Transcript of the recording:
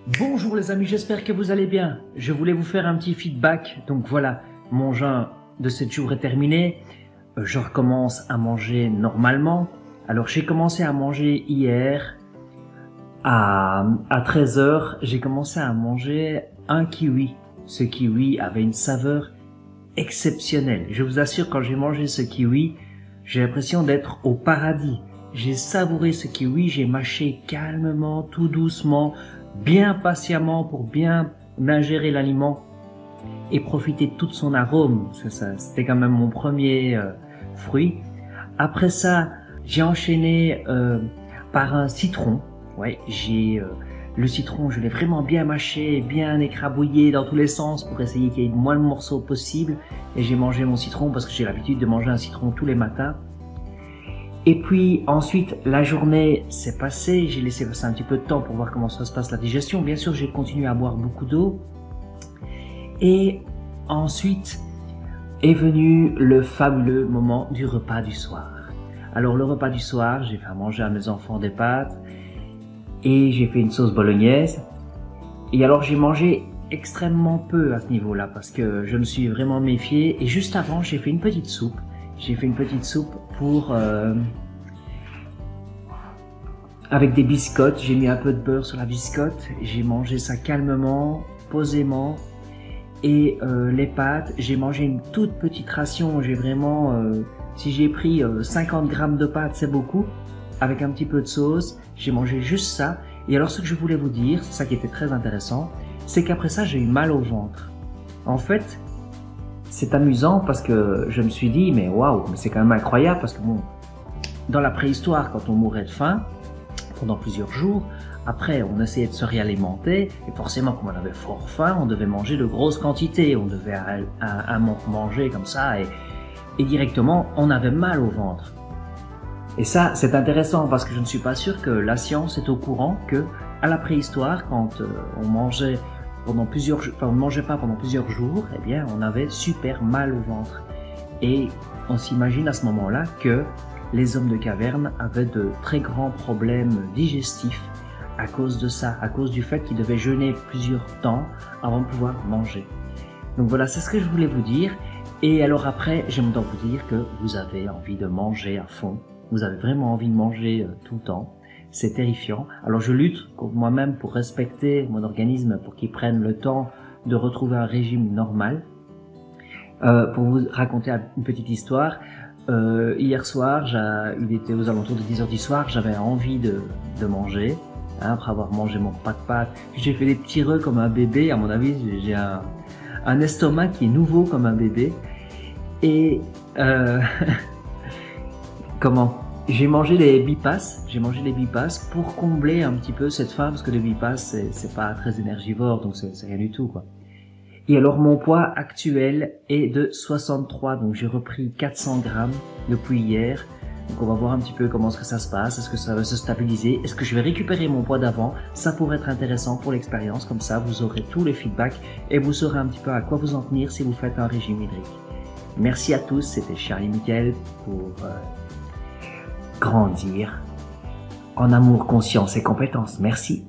Bonjour les amis, j'espère que vous allez bien. Je voulais vous faire un petit feedback. Donc voilà, mon jeûne de 7 jours est terminé. Je recommence à manger normalement. Alors j'ai commencé à manger hier à 13 h. J'ai commencé à manger un kiwi. Ce kiwi avait une saveur exceptionnelle. Je vous assure, quand j'ai mangé ce kiwi, j'ai l'impression d'être au paradis. J'ai savouré ce kiwi, j'ai mâché calmement, tout doucement, bien patiemment pour bien ingérer l'aliment et profiter de tout son arôme. C'était quand même mon premier fruit. Après ça, j'ai enchaîné par un citron. Ouais, le citron, je l'ai vraiment bien mâché, bien écrabouillé dans tous les sens pour essayer qu'il y ait le moins de morceaux possible. Et j'ai mangé mon citron parce que j'ai l'habitude de manger un citron tous les matins. Et puis ensuite, la journée s'est passée, j'ai laissé passer un petit peu de temps pour voir comment ça se passe la digestion. Bien sûr, j'ai continué à boire beaucoup d'eau. Et ensuite est venu le fabuleux moment du repas du soir. Alors le repas du soir, j'ai fait à manger à mes enfants des pâtes et j'ai fait une sauce bolognaise. Et alors j'ai mangé extrêmement peu à ce niveau-là parce que je me suis vraiment méfié. Et juste avant, j'ai fait une petite soupe. J'ai fait une petite soupe avec des biscottes. J'ai mis un peu de beurre sur la biscotte. J'ai mangé ça calmement, posément. Et les pâtes, j'ai mangé une toute petite ration. J'ai vraiment, si j'ai pris 50 grammes de pâtes, c'est beaucoup. Avec un petit peu de sauce, j'ai mangé juste ça. Et alors ce que je voulais vous dire, c'est ça qui était très intéressant, c'est qu'après ça, j'ai eu mal au ventre. En fait, c'est amusant parce que je me suis dit, mais waouh, mais c'est quand même incroyable parce que bon, dans la préhistoire, quand on mourait de faim pendant plusieurs jours, après on essayait de se réalimenter et forcément, comme on avait fort faim, on devait manger de grosses quantités, on devait manger comme ça et directement on avait mal au ventre. Et ça, c'est intéressant parce que je ne suis pas sûr que la science est au courant que à la préhistoire, quand on mangeait pendant plusieurs jours, enfin on ne mangeait pas pendant plusieurs jours, eh bien on avait super mal au ventre. Et on s'imagine à ce moment-là que les hommes de caverne avaient de très grands problèmes digestifs à cause de ça, à cause du fait qu'ils devaient jeûner plusieurs temps avant de pouvoir manger. Donc voilà, c'est ce que je voulais vous dire. Et alors après, j'aimerais vous dire que vous avez envie de manger à fond. Vous avez vraiment envie de manger tout le temps. C'est terrifiant. Alors je lutte contre moi-même pour respecter mon organisme, pour qu'il prenne le temps de retrouver un régime normal. Pour vous raconter une petite histoire, hier soir, il était aux alentours de 10 h du soir, j'avais envie de manger, après avoir mangé mon repas de pâtes. J'ai fait des petits reux comme un bébé, à mon avis j'ai un estomac qui est nouveau comme un bébé. Et j'ai mangé les bipasses pour combler un petit peu cette faim, parce que les bipasses c'est pas très énergivore, donc c'est rien du tout quoi. Et alors mon poids actuel est de 63, donc j'ai repris 400 grammes depuis hier. Donc on va voir un petit peu comment ça se passe, est-ce que ça va se stabiliser, est-ce que je vais récupérer mon poids d'avant. Ça pourrait être intéressant pour l'expérience, comme ça vous aurez tous les feedbacks et vous saurez un petit peu à quoi vous en tenir si vous faites un régime hydrique. Merci à tous, c'était Charlie Michael pour grandir en amour, conscience et compétence. Merci.